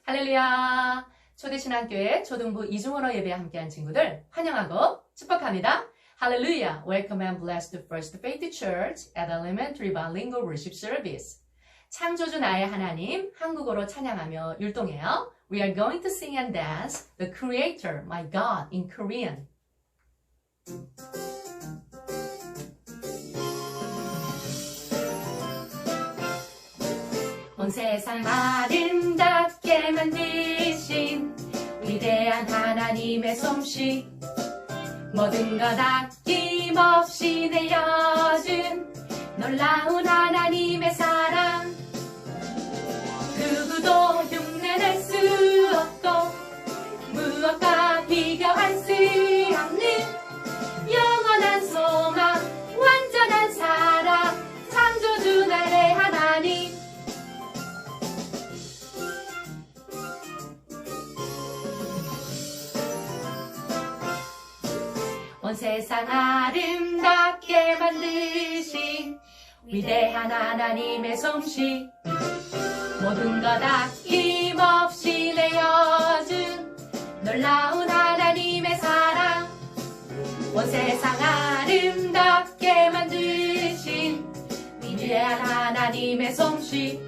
할렐루야! 초대신앙교회 초등부 이중언어 예배에 함께한 친구들 환영하고 축복합니다. 할렐루야! Welcome and bless the First Faith Church at Elementary Bilingual Worship Service. 창조주 나의 하나님, 한국어로 찬양하며 율동해요. We are going to sing and dance The Creator, My God in Korean. 온 세상 아름답게 만드신 위대한 하나님의 솜씨 모든 것 아낌없이 내어준 놀라운 하나님의 사랑 누구도 흉내낼 수 없고 무엇과 비교할 수 없는 영원한 소망 완전한 사랑 창조주 나의 하나님 온 세상 아름답게 만드신 위대한 하나님의 솜씨 모든 것 아낌없이 내어준 놀라운 하나님의 사랑 온 세상 아름답게 만드신 위대한 하나님의 솜씨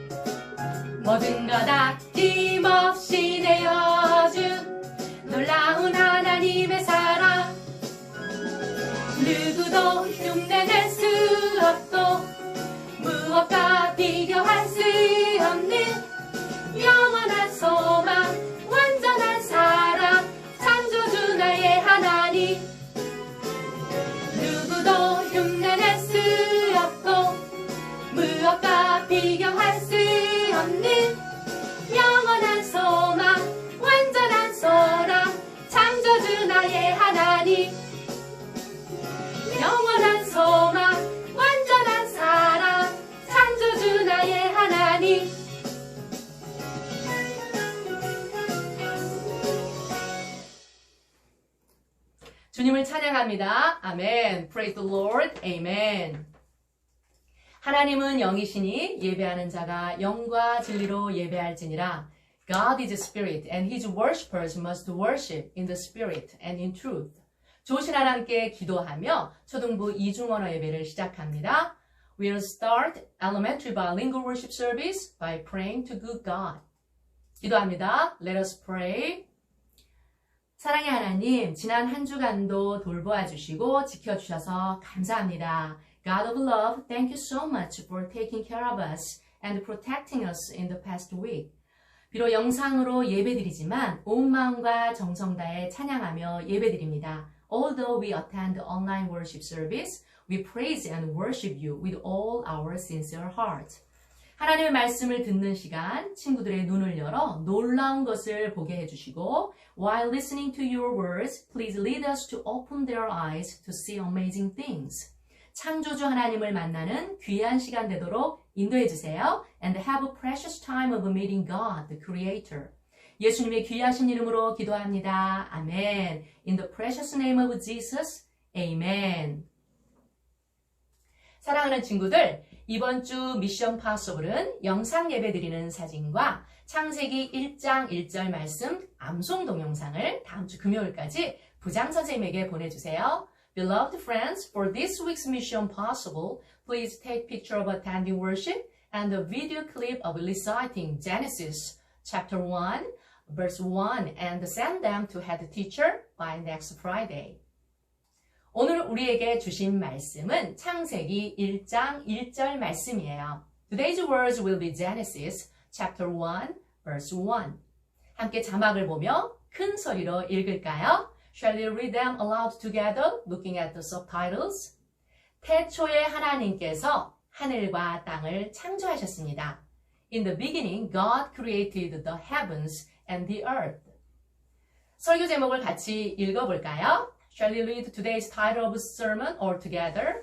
모든 것 아낌없이 내어준 놀라운 하나님의 사랑 누구도 흉내낼 수 없고 무엇과 비교할 수 없는 영원한 소망 완전한 사랑 창조주 나의 하나님 누구도 흉내낼 수 없고 무엇과 비교할 수 없는 영원한 소망 완전한 사랑 창조주 나의 하나님 영원한 소망, 완전한 사랑, 창조주 나의 하나님. 주님을 찬양합니다. 아멘. Praise the Lord. Amen. 하나님은 영이시니 예배하는 자가 영과 진리로 예배할지니라. God is a spirit and his worshippers must worship in the spirit and in truth. 좋으신 하나님께 기도하며 초등부 이중언어 예배를 시작합니다. We'll start elementary bilingual worship service by praying to good God. 기도합니다. Let us pray. 사랑의 하나님, 지난 한 주간도 돌보아 주시고 지켜주셔서 감사합니다. God of love, thank you so much for taking care of us and protecting us in the past week. 비록 영상으로 예배드리지만 온 마음과 정성 다해 찬양하며 예배드립니다. Although we attend the online worship service, we praise and worship you with all our sincere heart. 하나님의 말씀을 듣는 시간, 친구들의 눈을 열어 놀라운 것을 보게 해주시고, while listening to your words, please lead us to open their eyes to see amazing things. 창조주 하나님을 만나는 귀한 시간 되도록 인도해 주세요. And have a precious time of meeting God, the Creator. 예수님의 귀하신 이름으로 기도합니다. 아멘. In the precious name of Jesus. Amen. 사랑하는 친구들, 이번 주 미션 파서블은 영상 예배 드리는 사진과 창세기 1장 1절 말씀 암송 동영상을 다음 주 금요일까지 부장 선생님에게 보내주세요. Beloved friends, for this week's mission possible, please take picture of attending worship and a video clip of reciting Genesis chapter 1, verse 1 and send them to head teacher by next Friday. 오늘 우리에게 주신 말씀은 창세기 1장 1절 말씀이에요. Today's words will be Genesis chapter 1, verse 1. 함께 자막을 보며 큰 소리로 읽을까요? Shall we read them aloud together, looking at the subtitles? 태초에 하나님께서 하늘과 땅을 창조하셨습니다. In the beginning, God created the heavens and the earth. 설교 제목을 같이 읽어볼까요? Shall we read today's title of sermon all together?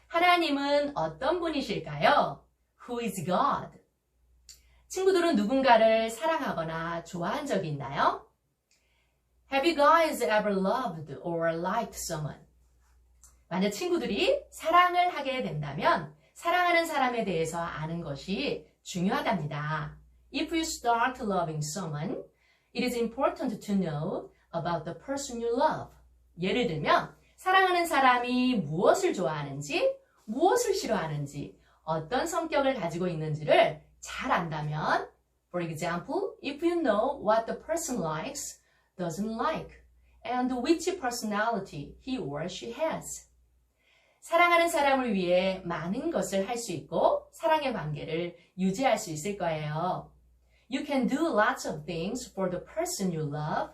하나님은 어떤 분이실까요? Who is God? 친구들은 누군가를 사랑하거나 좋아한 적이 있나요? Have you guys ever loved or liked someone? 만약 친구들이 사랑을 하게 된다면 사랑하는 사람에 대해서 아는 것이 중요하답니다. If you start loving someone, it is important to know about the person you love. 예를 들면 사랑하는 사람이 무엇을 좋아하는지, 무엇을 싫어하는지, 어떤 성격을 가지고 있는지를 잘 안다면, for example, if you know what the person likes, doesn't like, and which personality he or she has. 사랑하는 사람을 위해 많은 것을 할 수 있고 사랑의 관계를 유지할 수 있을 거예요. You can do lots of things for the person you love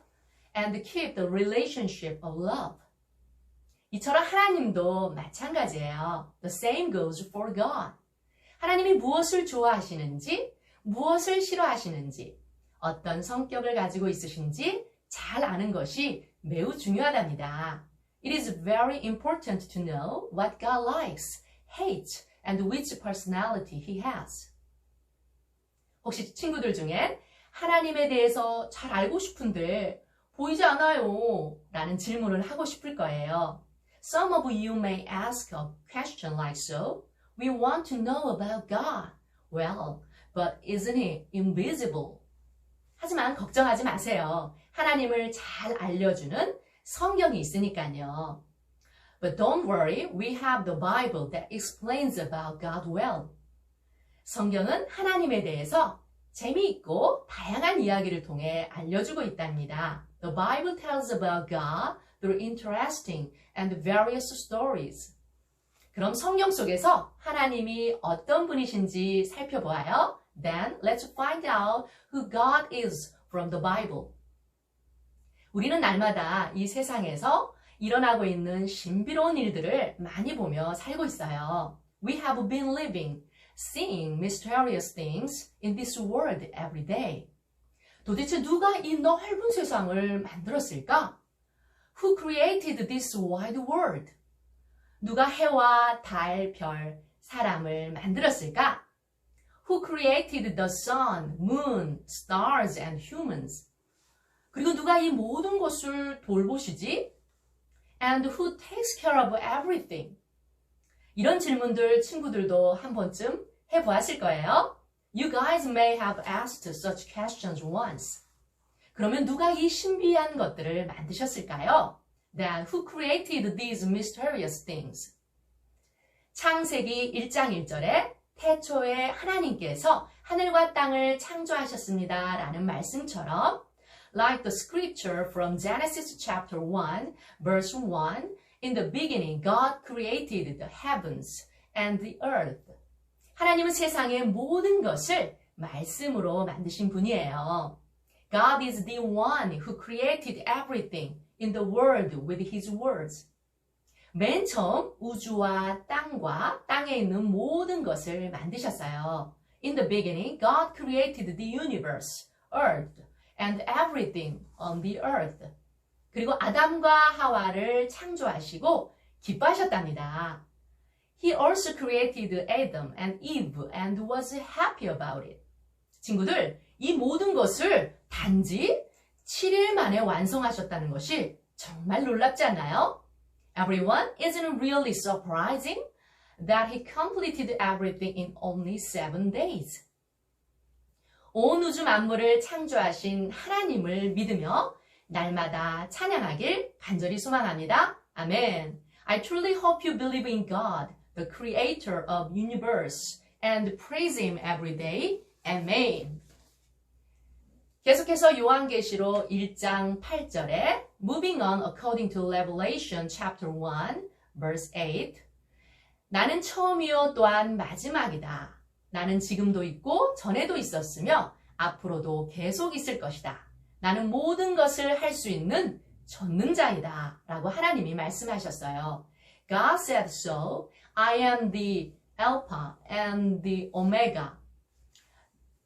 and keep the relationship of love. 이처럼 하나님도 마찬가지예요. The same goes for God. 하나님이 무엇을 좋아하시는지, 무엇을 싫어하시는지, 어떤 성격을 가지고 있으신지 잘 아는 것이 매우 중요하답니다. It is very important to know what God likes, hates, and which personality He has. 혹시 친구들 중엔 하나님에 대해서 잘 알고 싶은데 보이지 않아요 라는 질문을 하고 싶을 거예요. Some of you may ask a question like so. We want to know about God. Well, but isn't He invisible? 하지만 걱정하지 마세요. 하나님을 잘 알려주는 성경이 있으니까요. But don't worry, we have the Bible that explains about God well. 성경은 하나님에 대해서 재미있고 다양한 이야기를 통해 알려주고 있답니다. The Bible tells about God through interesting and various stories. 그럼 성경 속에서 하나님이 어떤 분이신지 살펴보아요. Then let's find out who God is from the Bible. 우리는 날마다 이 세상에서 일어나고 있는 신비로운 일들을 많이 보며 살고 있어요. We have been living, seeing mysterious things in this world every day. 도대체 누가 이 넓은 세상을 만들었을까? Who created this wide world? 누가 해와 달, 별, 사람을 만들었을까? Who created the sun, moon, stars, and humans? 그리고 누가 이 모든 것을 돌보시지? And who takes care of everything? 이런 질문들 친구들도 한 번쯤 해보았을 거예요. You guys may have asked such questions once. 그러면 누가 이 신비한 것들을 만드셨을까요? Then who created these mysterious things? 창세기 1장 1절에 태초에 하나님께서 하늘과 땅을 창조하셨습니다 라는 말씀처럼 Like the scripture from Genesis chapter 1, verse 1, in the beginning God created the heavens and the earth. 하나님은 세상의 모든 것을 말씀으로 만드신 분이에요. God is the one who created everything in the world with His words. 맨 처음 우주와 땅과 땅에 있는 모든 것을 만드셨어요. In the beginning, God created the universe, earth, and everything on the earth. 그리고 아담과 하와를 창조하시고 기뻐하셨답니다. He also created Adam and Eve and was happy about it. 친구들, 이 모든 것을 단지 7일 만에 완성하셨다는 것이 정말 놀랍지 않나요? Everyone, isn't it really surprising that he completed everything in only 7 days? 온 우주 만물을 창조하신 하나님을 믿으며 날마다 찬양하길 간절히 소망합니다. 아멘. I truly hope you believe in God, the creator of universe, and praise Him every day. Amen. 계속해서 요한계시록 1장 8절에 Moving on according to Revelation chapter 1, verse 8 나는 처음이요 또한 마지막이다. 나는 지금도 있고 전에도 있었으며 앞으로도 계속 있을 것이다. 나는 모든 것을 할 수 있는 전능자이다. 라고 하나님이 말씀하셨어요. God said so. I am the Alpha and the Omega,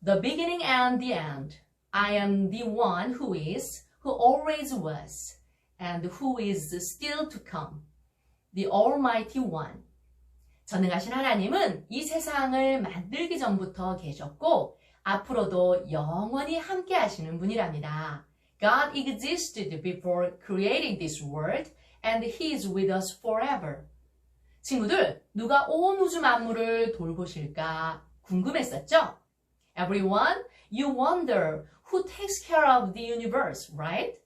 the beginning and the end. I am the one who is, who always was, and who is still to come, the Almighty One. 전능하신 하나님은 이 세상을 만들기 전부터 계셨고 앞으로도 영원히 함께 하시는 분이랍니다. God existed before creating this world and He is with us forever. 친구들, 누가 온 우주 만물을 돌보실까 궁금했었죠? Everyone, You wonder who takes care of the universe, right?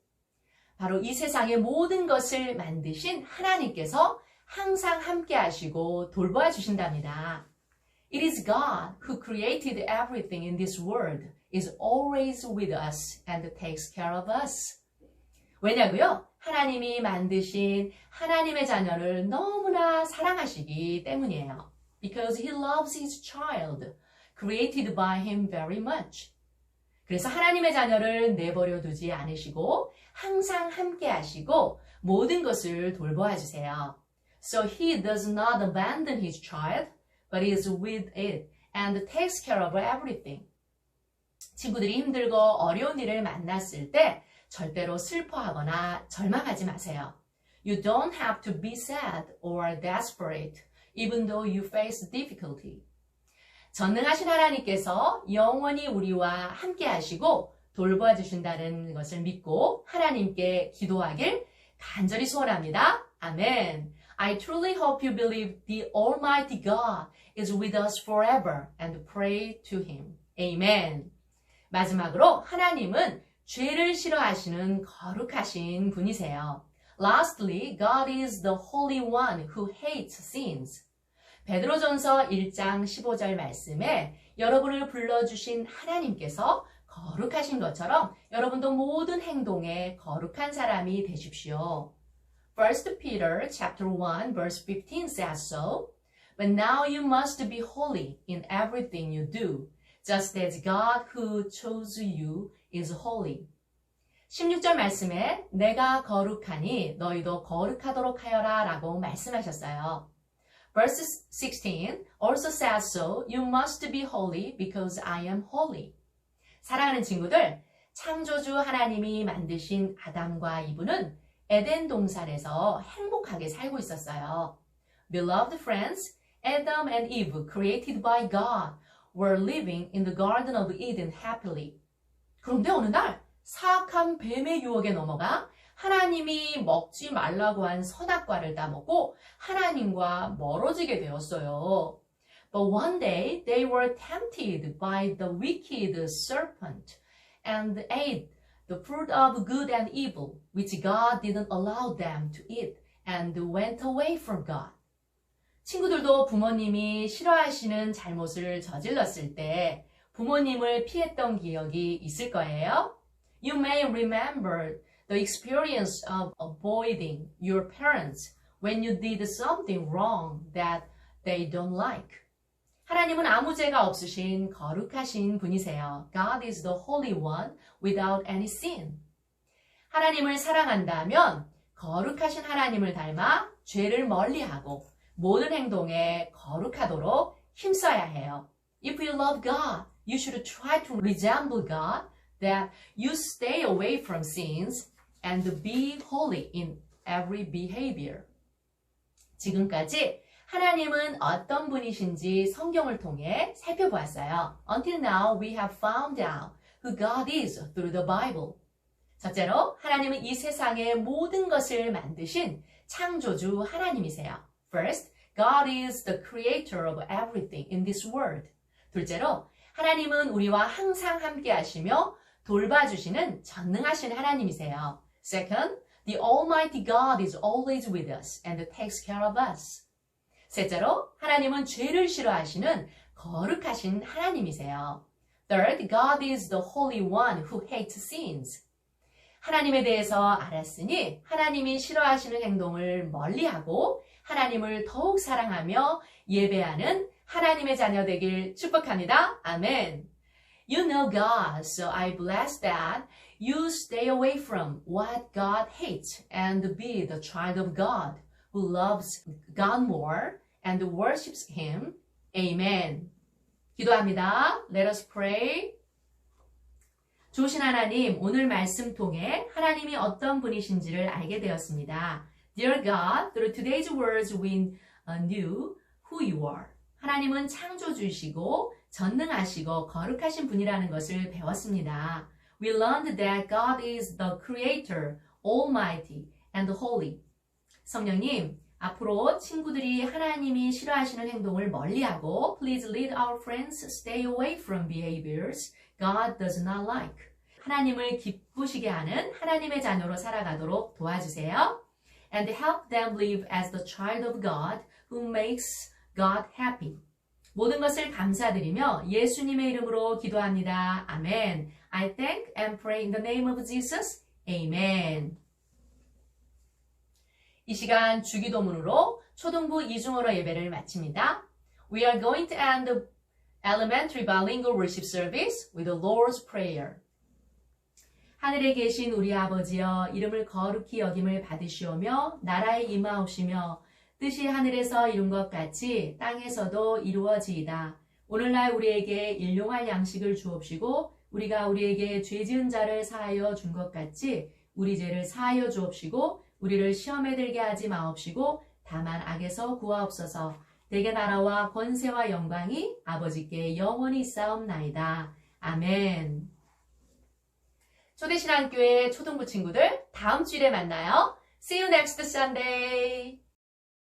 바로 이 세상의 모든 것을 만드신 하나님께서 항상 함께 하시고 돌보아 주신답니다. It is God who created everything in this world, is always with us and takes care of us. 왜냐고요? 하나님이 만드신 하나님의 자녀를 너무나 사랑하시기 때문이에요. Because he loves his child, created by him very much. 그래서 하나님의 자녀를 내버려 두지 않으시고 항상 함께 하시고 모든 것을 돌보아 주세요. So he does not abandon his child, but is with it and takes care of everything. 친구들이 힘들고 어려운 일을 만났을 때 절대로 슬퍼하거나 절망하지 마세요. You don't have to be sad or desperate, even though you face difficulty. 전능하신 하나님께서 영원히 우리와 함께 하시고 돌보아 주신다는 것을 믿고 하나님께 기도하길 간절히 소원합니다. 아멘. I truly hope you believe the Almighty God is with us forever and pray to Him. Amen. 마지막으로 하나님은 죄를 싫어하시는 거룩하신 분이세요. Lastly, God is the Holy One who hates sins. 베드로전서 1장 15절 말씀에 여러분을 불러주신 하나님께서 거룩하신 것처럼 여러분도 모든 행동에 거룩한 사람이 되십시오. 1 Peter chapter 1 verse 15 says so. But now you must be holy in everything you do, just as God who chose you is holy. 16절 말씀에 내가 거룩하니 너희도 거룩하도록 하여라 라고 말씀하셨어요. Verse 16 also says so, you must be holy because I am holy. 사랑하는 친구들, 창조주 하나님이 만드신 아담과 이브는 에덴 동산에서 행복하게 살고 있었어요. Beloved friends, Adam and Eve, created by God, were living in the Garden of Eden happily. 그런데 어느 날 사악한 뱀의 유혹에 넘어가 하나님이 먹지 말라고 한 선악과를 따먹고 하나님과 멀어지게 되었어요. But one day they were tempted by the wicked serpent and ate the fruit of good and evil, which God didn't allow them to eat, and went away from God. 친구들도 부모님이 싫어하시는 잘못을 저질렀을 때 부모님을 피했던 기억이 있을 거예요. You may remember the experience of avoiding your parents when you did something wrong that they don't like. 하나님은 아무 죄가 없으신 거룩하신 분이세요. God is the Holy One without any sin. 하나님을 사랑한다면 거룩하신 하나님을 닮아 죄를 멀리하고 모든 행동에 거룩하도록 힘써야 해요. If you love God, you should try to resemble God, that you stay away from sins and be holy in every behavior. 지금까지 하나님은 어떤 분이신지 성경을 통해 살펴보았어요. Until now, we have found out who God is through the Bible. 첫째로, 하나님은 이 세상의 모든 것을 만드신 창조주 하나님이세요. First, God is the creator of everything in this world. 둘째로, 하나님은 우리와 항상 함께 하시며 돌봐주시는 전능하신 하나님이세요. Second, the Almighty God is always with us and takes care of us. 셋째로, 하나님은 죄를 싫어하시는 거룩하신 하나님이세요. Third, God is the Holy One who hates sins. 하나님에 대해서 알았으니 하나님이 싫어하시는 행동을 멀리하고 하나님을 더욱 사랑하며 예배하는 하나님의 자녀 되길 축복합니다. 아멘. You know God, so I bless that you stay away from what God hates and be the child of God who loves God more and worships Him. Amen. 기도합니다. Let us pray. 좋으신 하나님, 오늘 말씀 통해 하나님이 어떤 분이신지를 알게 되었습니다. Dear God, through today's words we knew who you are. 하나님은 창조주시고 전능하시고 거룩하신 분이라는 것을 배웠습니다. We learned that God is the creator, almighty and holy. 성령님, 앞으로 친구들이 하나님이 싫어하시는 행동을 멀리하고 Please lead our friends stay away from behaviors God does not like. 하나님을 기쁘시게 하는 하나님의 자녀로 살아가도록 도와주세요. And help them live as the child of God who makes God happy. 모든 것을 감사드리며 예수님의 이름으로 기도합니다. 아멘. I thank and pray in the name of Jesus. Amen. 이 시간 주기도문으로 초등부 이중어로 예배를 마칩니다. We are going to end the elementary bilingual worship service with the Lord's Prayer. 하늘에 계신 우리 아버지여 이름을 거룩히 여김을 받으시오며 나라에 임하옵시며 뜻이 하늘에서 이룬 것 같이 땅에서도 이루어지이다. 오늘날 우리에게 일용할 양식을 주옵시고 우리가 우리에게 죄 지은 자를 사하여 준 것 같이 우리 죄를 사하여 주옵시고 우리를 시험에 들게 하지 마옵시고 다만 악에서 구하옵소서. 대개 나라와 권세와 영광이 아버지께 영원히 있사옵나이다. 아멘. 초대신앙교회 초등부 친구들 다음 주일에 만나요. See you next Sunday.